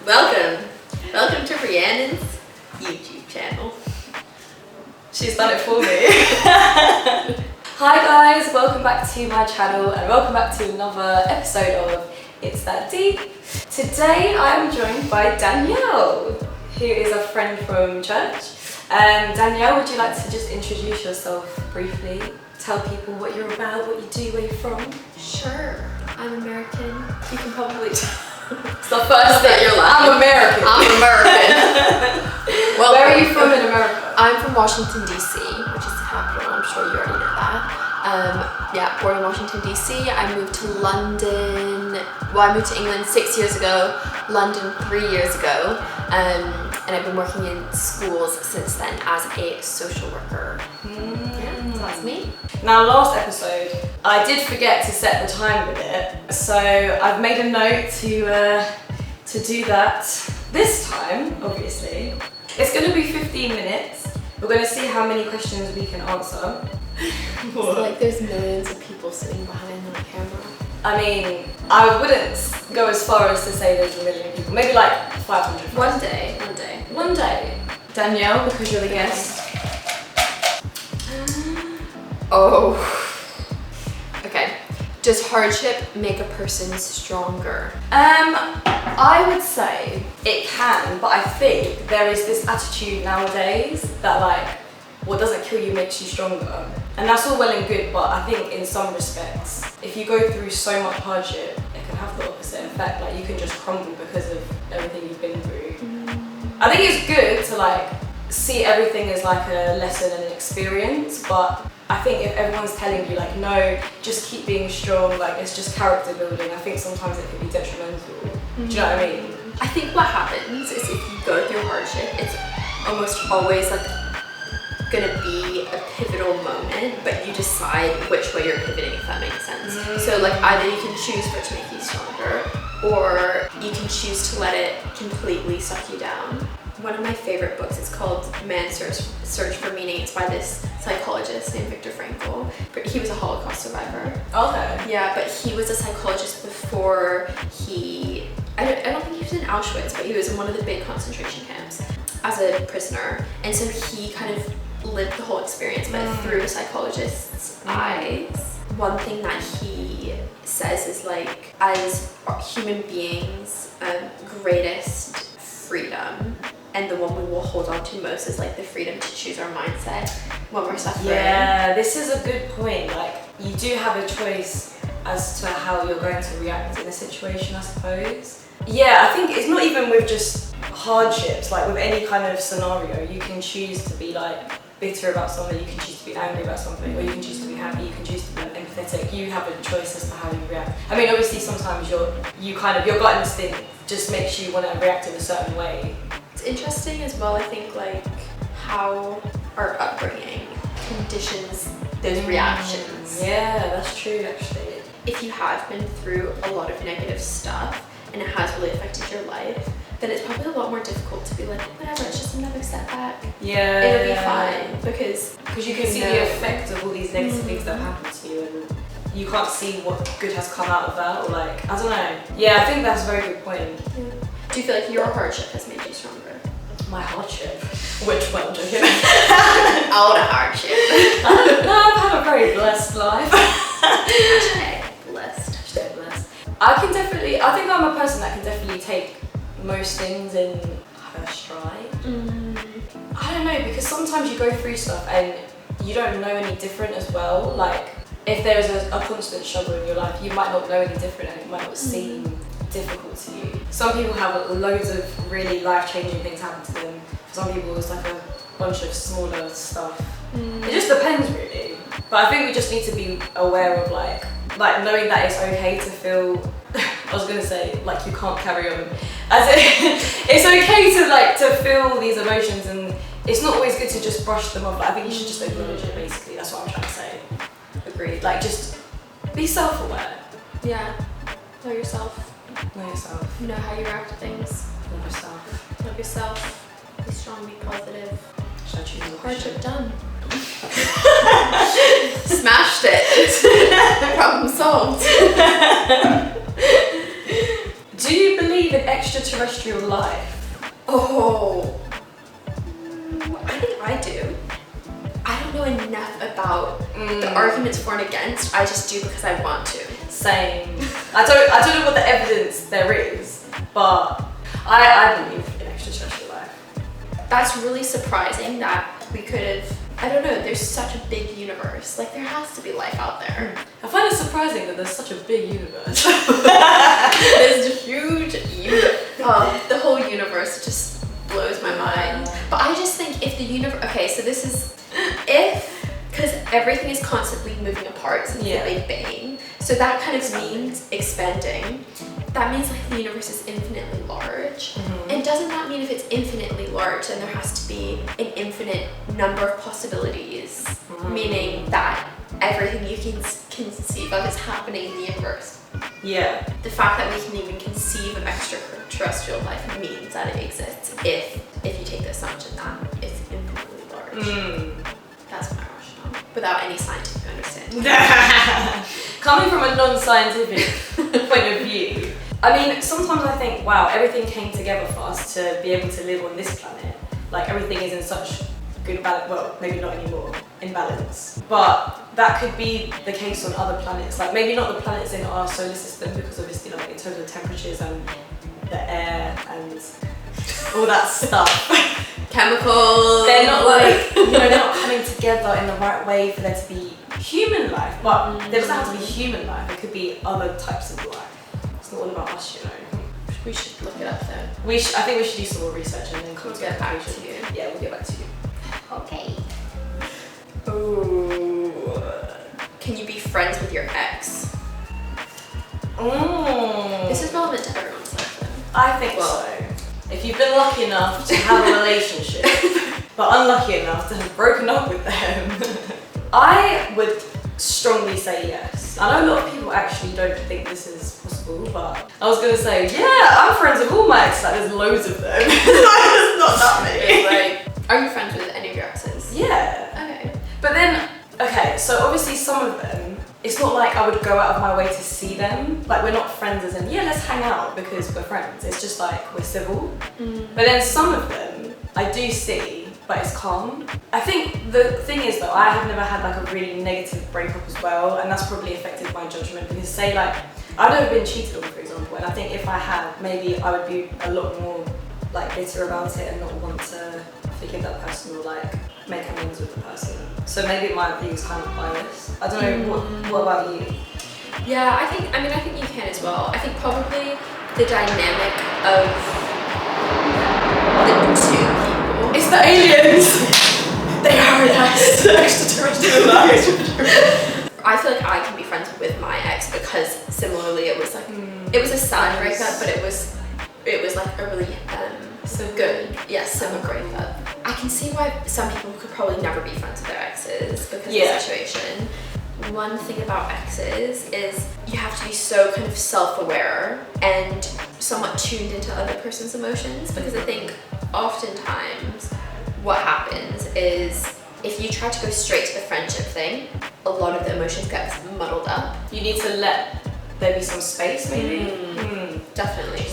Welcome to Rhiannon's YouTube channel. She's done it for me. Hi guys, welcome back to my channel and welcome back to another episode of It's That Deep. Today I'm joined by Danielle, who is a friend from church. Danielle, would you like to just introduce yourself briefly? Tell people what you're about, what you do, where you're from. Sure. I'm American. You can probably tell. It's the first thing you're like. I'm American. Well, where are you from in America? I'm from Washington, D.C., which is the capital. I'm sure you already know that. Yeah, born in Washington, D.C. I moved to London. Well, I moved to England 6 years ago, London 3 years ago. And I've been working in schools since then as a social worker. Yeah, so that's me. Now, last episode, I did forget to set the time with it, so I've made a note to do that this time. Obviously, it's going to be 15 minutes. We're going to see how many questions we can answer. So, like, there's millions of people sitting behind the camera. I mean, I wouldn't go as far as to say there's a million people. Maybe like 500. One day. Danielle, because you're the guest. Oh. Okay. Does hardship make a person stronger? I would say it can, but I think there is this attitude nowadays that like, what doesn't kill you makes you stronger. And that's all well and good, but I think in some respects, if you go through so much hardship, it can have the opposite effect. Like you can just crumble because of everything you've been through. I think it's good to like see everything as like a lesson and an experience, but I think if everyone's telling you like, no, just keep being strong, like it's just character building, I think sometimes it can be detrimental. Do you know what I mean? I think what happens is if you go through hardship, it's almost always like gonna be a pivotal moment, but you decide which way you're pivoting, if that makes sense. So like either you can choose for it to make you stronger, or you can choose to let it completely suck you down. One of my favorite books is called Man's Search for Meaning. It's by this psychologist named Viktor Frankl. He was a Holocaust survivor. Okay. Yeah, but he was a psychologist before I don't think he was in Auschwitz, but he was in one of the big concentration camps as a prisoner. And so he kind of lived the whole experience, but through a psychologist's eyes. One thing that he says is like, as human beings, greatest freedom and the one we will hold on to most is like the freedom to choose our mindset when we're suffering. Yeah, this is a good point. Like you do have a choice as to how you're going to react in a situation, I suppose. Yeah, I think it's not even with just hardships, like with any kind of scenario, you can choose to be like bitter about something, you can choose to be angry about something, or you can choose to be happy, you can choose to be empathetic. You have a choice as to how you react. I mean, obviously sometimes your gut instinct just makes you want to react in a certain way. It's interesting as well, I think, like how our upbringing conditions those reactions. Yeah, that's true actually. If you have been through a lot of negative stuff and it has really affected your life, then it's probably a lot more difficult to be like, whatever, it's just another setback. Yeah. It'll be fine because you can see the effect of all these negative things that have happened to you, and you can't see what good has come out of that, or like, I don't know. Yeah, I think that's a very good point. Yeah. Do you feel like your hardship has made you stronger? My hardship? Which one? Joking? All the hardship. I've had a very blessed life. Blessed. I think I'm a person that can definitely take most things in her stride. I don't know, because sometimes you go through stuff and you don't know any different as well. Like if there's a constant struggle in your life, you might not know any different and it might not seem difficult to you. Some people have loads of really life-changing things happen to them. For some people it's like a bunch of smaller stuff. It just depends really. But I think we just need to be aware of like knowing that it's okay to feel I was gonna say like you can't carry on. It's okay to feel these emotions, and it's not always good to just brush them off. Like, I think you should just acknowledge it basically. That's what I'm trying to say. Agreed. Like just be self-aware. Yeah. Know yourself. Know yourself. You know how you react to things. Love yourself. Love yourself. Be strong, be positive. Should I choose a hardship done. Smashed it. Problem solved. Do you believe believe in extraterrestrial life? Oh, I think I do. I don't know enough about the arguments for and against. I just do because I want to. Same. I don't know what the evidence there is, but I believe in extraterrestrial life. That's really surprising that we could have. I don't know. There's such a big universe. Like there has to be life out there. I find it surprising that there's such a big universe. There's a huge universe. The whole universe just blows my mind. But I just think if the universe. Okay, so this is because everything is constantly moving apart since the Big Bang. So that kind of means expanding. That means like the universe is infinitely large. And doesn't that mean if it's infinitely large, then there has to be an infinite number of possibilities? Meaning that everything you can conceive of is happening in the universe. Yeah. The fact that we can even conceive of extraterrestrial life means that it exists if you take the assumption that it's infinitely large. That's my rationale. Without any scientific understanding. Coming from a non-scientific point of view, I mean, sometimes I think, wow, everything came together for us to be able to live on this planet. Like everything is in such good balance, well, maybe not anymore, in balance. But that could be the case on other planets. Like maybe not the planets in our solar system, because obviously like in terms of temperatures and the air and all that stuff. Chemicals. They're not like, they're not coming together in the right way for there to be human life. But there doesn't have to be human life, it could be other types of life. It's not all about us, We should look it up then. I think we should do some more research and then come to get back to you. Yeah, we'll get back to you. Okay. Ooh. Can you be friends with your ex? This is relevant to everyone's life then. I think so. If you've been lucky enough to have a relationship, but unlucky enough to have broken up with them, I would strongly say yes. I know a lot of people actually don't think this is possible, but I was gonna say, yeah, I'm friends with all my exes. Like, there's loads of them. There's not that many. Like, are you friends with any of your exes? Yeah. Okay. But then, okay, so obviously some of them, it's not like I would go out of my way to see them. Like we're not friends as in, yeah, let's hang out because we're friends. It's just like we're civil. But then some of them I do see, but it's calm. I think the thing is though, I have never had like a really negative breakup as well, and that's probably affected my judgment because say like, I've never been cheated on, for example, and I think if I had, maybe I would be a lot more like bitter about it and not want to forgive that person or like make amends with the person. So maybe my view is kind of biased. I don't know, what about you? Yeah, I think you can as well. I think probably the dynamic of the two people. It's the aliens! They are us! Extraterrestrial life! I feel like I can be friends with my ex because similarly it was like, it was a sad breakup, but it was like a really civil breakup. I can see why some people could probably never be friends with their exes because of the situation. One thing about exes is you have to be so kind of self-aware and somewhat tuned into other person's emotions, because I think oftentimes what happens is if you try to go straight to the friendship thing, a lot of the emotions get muddled up. You need to let there be some space maybe? Definitely.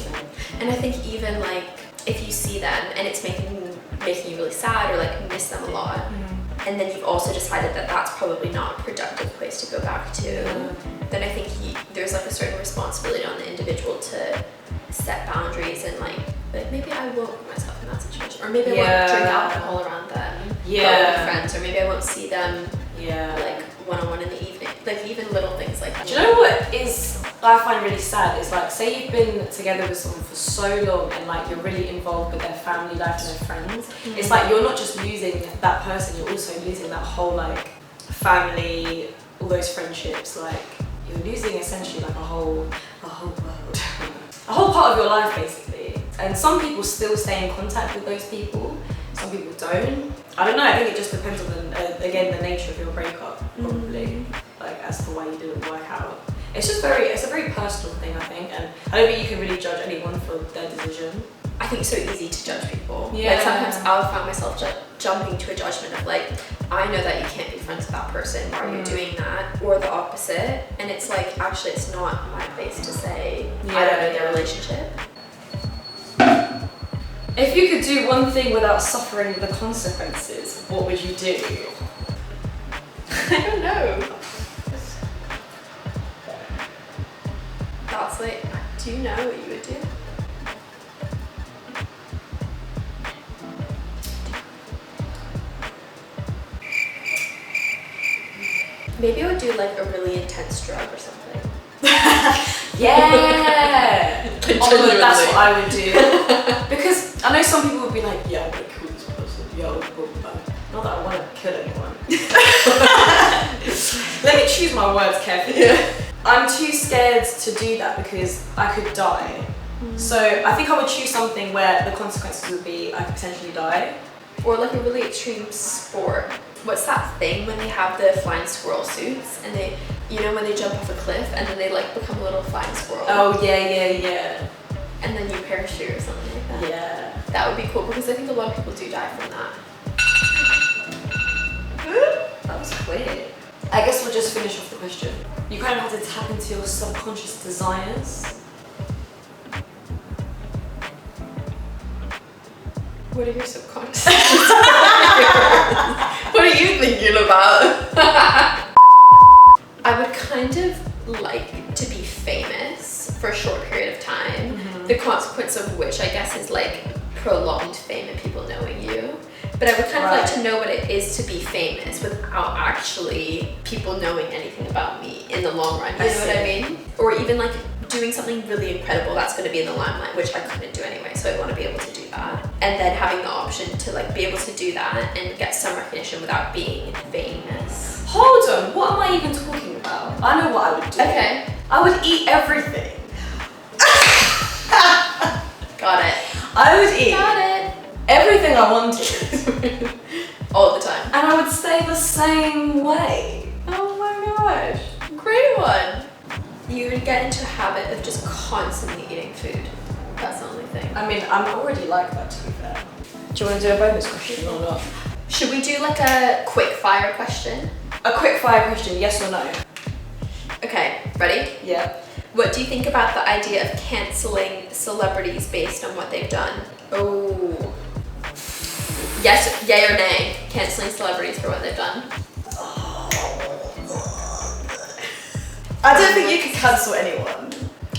And I think even like if you see them and it's making you really sad or like miss them a lot, and then you've also decided that that's probably not a productive place to go back to, then I think there's like a certain responsibility on the individual to set boundaries and like maybe I won't put myself in that situation, or maybe I won't drink alcohol around them, but we'll be friends, or maybe I won't see them like one-on-one in the evening, like even little things like that. Do you know what I find really sad is like, say you've been together with someone for so long and like you're really involved with their family life and their friends. It's like you're not just losing that person, you're also losing that whole like family, all those friendships. Like you're losing essentially like a whole world, a whole part of your life basically. And some people still stay in contact with those people, some people don't. I don't know, I think it just depends on again the nature of your breakup probably, like as to why you didn't work out. It's a very personal thing, I think, and I don't think you can really judge anyone for their decision. I think it's so easy to judge people. Like sometimes I'll find myself jumping to a judgment of like, I know that you can't be friends with that person, why are you doing that? Or the opposite. And it's like, actually it's not my place to say, I don't know their relationship. If you could do one thing without suffering the consequences, what would you do? I don't know. That's like, do you know what you would do? Maybe I would do like a really intense drug or something. Yeah! Oh, that's what I would do. Because I know some people would be like, yeah, I'm gonna kill this person. Yeah, not that I want to kill anyone. Let me choose my words carefully. Yeah. I'm too scared to do that because I could die. So I think I would choose something where the consequences would be I could potentially die. Or like a really extreme sport. What's that thing when they have the flying squirrel suits and they, you know, when they jump off a cliff and then they like become a little flying squirrel? Oh yeah. And then you parachute or something like that. Yeah. That would be cool because I think a lot of people do die from that. That was quick. I guess we'll just finish off the question. You kind of have to tap into your subconscious desires. What are your subconscious desires? What are you thinking about? I would kind of like to be famous for a short period of time. The consequence of which I guess is like prolonged fame and people knowing you. But I would kind of like to know what it is to be famous without actually people knowing anything about me in the long run. You know what I mean? Or even like doing something really incredible that's going to be in the limelight, which I couldn't do anyway. So I want to be able to do that. And then having the option to like be able to do that and get some recognition without being famous. Hold on, what am I even talking about? I know what I would do. Okay. I would eat everything. Got it. I would eat Got it. everything I wanted. All the time. And I would stay the same way. Oh my gosh. Great one. You would get into a habit of just constantly eating food. That's the only thing. I mean, I'm already like that, to be fair. Do you want to do a bonus question or not? Should we do like a quick fire question? A quick fire question, yes or no? Okay, ready? Yeah. What do you think about the idea of cancelling celebrities based on what they've done? Oh. Yes, yay or nay? Cancelling celebrities for what they've done? I don't think you can cancel anyone.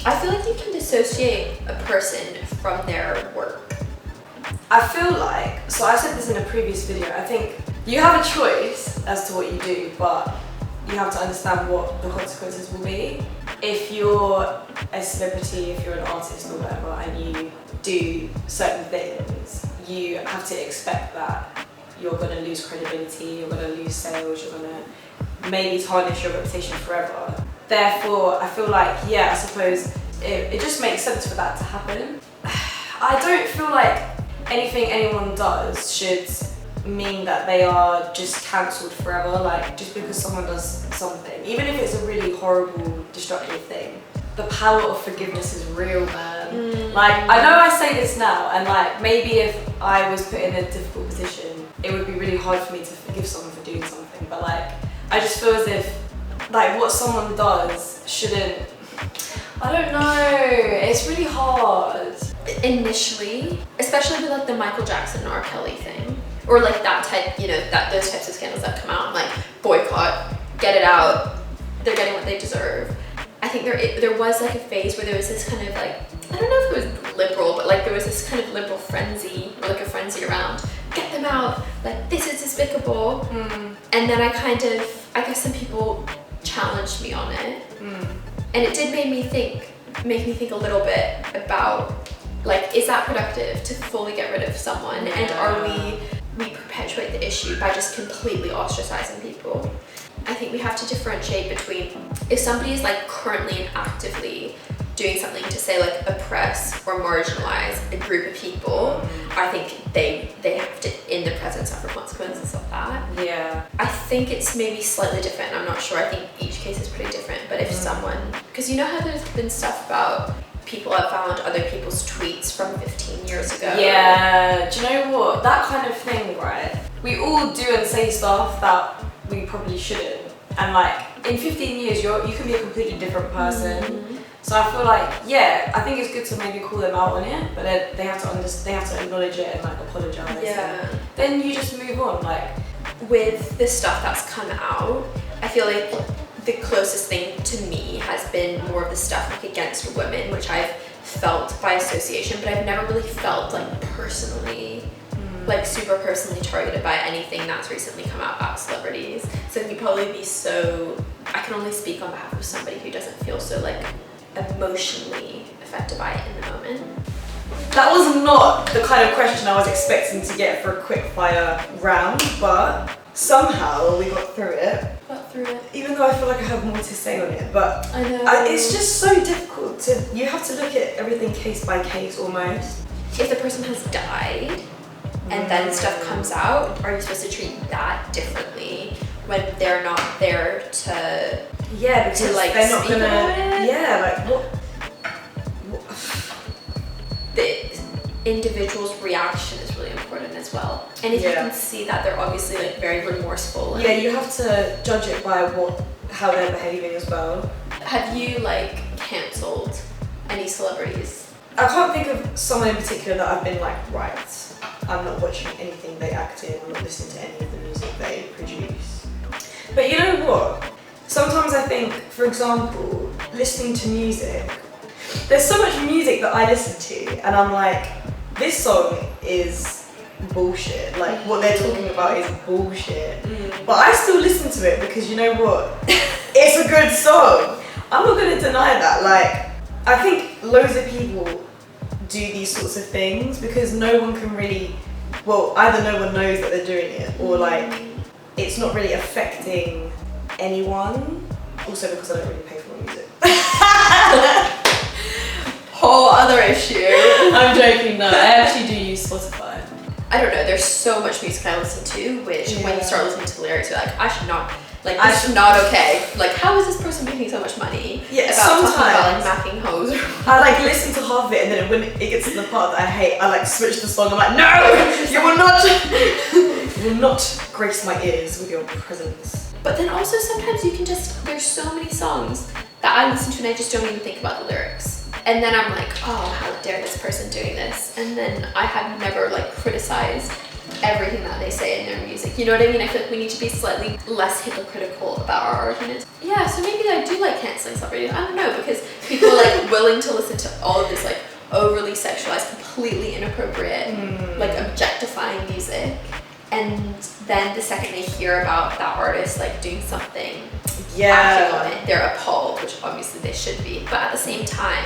I feel like you can dissociate a person from their work. I feel like, so I said this in a previous video, I think you have a choice as to what you do, but you have to understand what the consequences will be. If you're a celebrity, if you're an artist or whatever, and you do certain things, you have to expect that you're going to lose credibility, you're going to lose sales, you're going to maybe tarnish your reputation forever. Therefore, I feel like, yeah, I suppose it just makes sense for that to happen. I don't feel like anything anyone does should mean that they are just cancelled forever, like just because someone does something, even if it's a really horrible, destructive thing. The power of forgiveness is real, man. Like, I know I say this now, and like maybe if I was put in a difficult position, it would be really hard for me to forgive someone for doing something, but like, I just feel as if like what someone does shouldn't, I don't know, it's really hard. Initially, especially with like the Michael Jackson R. Kelly thing, or like that type, you know, that those types of scandals that come out, like boycott, get it out, they're getting what they deserve. I think there was like a phase where there was this kind of like, I don't know if it was liberal, but like there was this kind of liberal frenzy, or like a frenzy around, get them out, like this is despicable. And then I guess some people challenged me on it, and it did make me think a little bit about like, is that productive to fully get rid of someone? And are we perpetuate the issue by just completely ostracizing people? I think we have to differentiate between if somebody is like currently and actively doing something to say like oppress or marginalize a group of people, I think they have to, in the present, suffer consequences of that. Yeah. I think it's maybe slightly different. I'm not sure. I think each case is pretty different. But if someone, because you know how there's been stuff about people have found other people's tweets from 15 years ago. Yeah, do you know what? That kind of thing, right? We all do and say stuff that we probably shouldn't. And like, in 15 years, you can be a completely different person. So I feel like, yeah, I think it's good to maybe call them out on it, but then they have to acknowledge it and like apologize. Yeah. Then you just move on. Like with the stuff that's come out, I feel like the closest thing to me has been more of the stuff like against women, which I've felt by association, but I've never really felt like personally, like super personally targeted by anything that's recently come out about celebrities. So it can probably be so, I can only speak on behalf of somebody who doesn't feel so like emotionally affected by it in the moment. that was not the kind of question I was expecting to get for a quick fire round, but somehow we got through it. Even though I feel like I have more to say on it, but I know. It's just so difficult to, you have to look at everything case by case almost. If the person has died and then stuff comes out, are you supposed to treat that differently when they're not there to, yeah, because like they're not speak gonna, about it? yeah, like what? The individual's reaction is really important as well. And if you can see that they're obviously like very remorseful. Yeah, you have to judge it by how they're behaving as well. Have you like cancelled any celebrities? I can't think of someone in particular that I've been like, right, I'm not watching anything they act in, I'm not listening to any of the music they produce. But you know what? Sometimes I think, for example, listening to music, there's so much music that I listen to and I'm like, this song is bullshit. Like what they're talking about is bullshit. But I still listen to it because you know what? It's a good song. I'm not gonna deny that. Like I think loads of people do these sorts of things because no one can really, well, either no one knows that they're doing it or like it's not really affecting anyone. Also because I don't really pay for my music. Whole other issue. I'm joking, no. I actually do use Spotify. I don't know, there's so much music I listen to, which when you start listening to the lyrics, you're like, I should not, like, this is not okay. Like, how is this person making so much money? Yeah, about sometimes. talking about, like, macking hoes. I, like, listen to half of it, and then when it gets to the part that I hate, I, like, switch the song. I'm like, no! You will not grace my ears with your presence. But then also sometimes you can just, there's so many songs that I listen to and I just don't even think about the lyrics. And then I'm like, oh, how dare this person doing this? And then I have never like criticized everything that they say in their music. You know what I mean? I feel like we need to be slightly less hypocritical about our arguments. Yeah, so maybe I do like canceling celebrities. I don't know, because people are like willing to listen to all of this like overly sexualized, completely inappropriate, like objectifying music. And then the second they hear about that artist like doing something acting on it, they're appalled, which obviously they should be. But at the same time,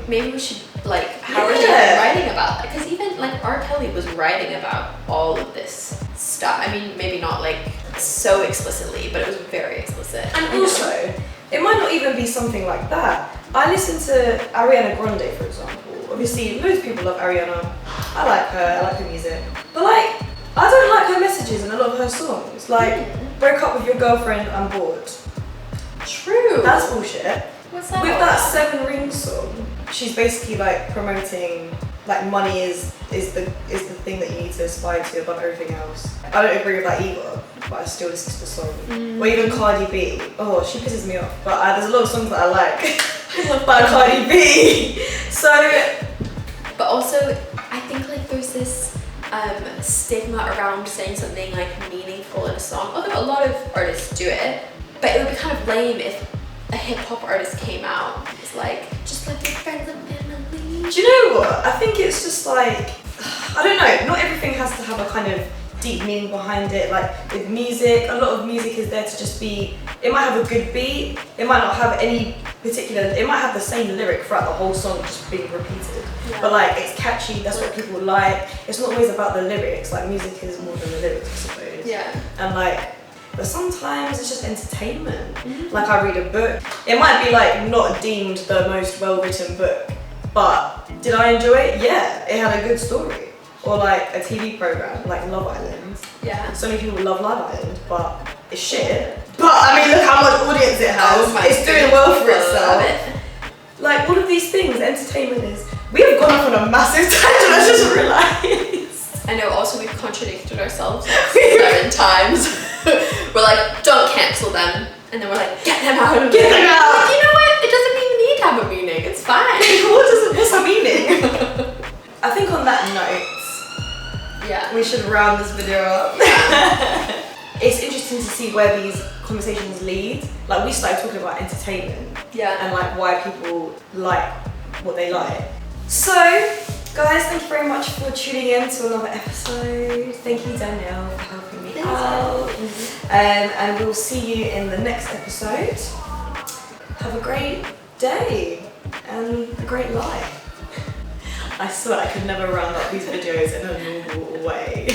maybe we should like, how are they writing about that? Because even like R. Kelly was writing about all of this stuff. I mean, maybe not like so explicitly, but it was very explicit. And also, it might not even be something like that. I listen to Ariana Grande, for example. Obviously, most people love Ariana. I like her music. But like, I don't like her messages in a lot of her songs. Like, break up with your girlfriend, I'm bored. True. That's bullshit. What's that? With that 7 Rings song, she's basically like promoting like money is the thing that you need to aspire to above everything else. I don't agree with that either, but I still listen to the song. Or even Cardi B. Oh, she pisses me off. But there's a lot of songs that I like by Cardi B. So, but also I think like there's this stigma around saying something like meaningful in a song. Although a lot of artists do it, but it would be kind of lame if a hip hop artist came out. It's like, just like your friends and family. Do you know what? I think it's just like, I don't know, not everything has to have a kind of deep meaning behind it. Like with music, a lot of music is there to just be, it might have a good beat, it might not have any particular, it might have the same lyric throughout the whole song just being repeated. Yeah. But like, it's catchy, that's what people like. It's not always about the lyrics, like music is more than the lyrics, I suppose. Yeah. And like, but sometimes it's just entertainment. Like I read a book, it might be like not deemed the most well-written book, but did I enjoy it? Yeah, it had a good story. Or like a TV program, like Love Island. Yeah. So many people love Love Island, but it's shit. But I mean, look how much audience it has. Oh my it's doing well for itself. It. Like all of these things, entertainment is. We have gone off on a massive tangent, I just realised. I know, also we've contradicted ourselves like 7 times. We're like, don't cancel them. And then we're like, get them out. Get them out. Like, you know what? It doesn't even What's that meaning? I think on that note, Yeah. we should round this video up. It's interesting to see where these conversations lead. Like, we started talking about entertainment. Yeah. And like why people like what they like. So, guys, thank you very much for tuning in to another episode. Thank you, Danielle, for helping me out. And we'll see you in the next episode. Have a great day and a great life. I swear I could never round up these videos in a normal way.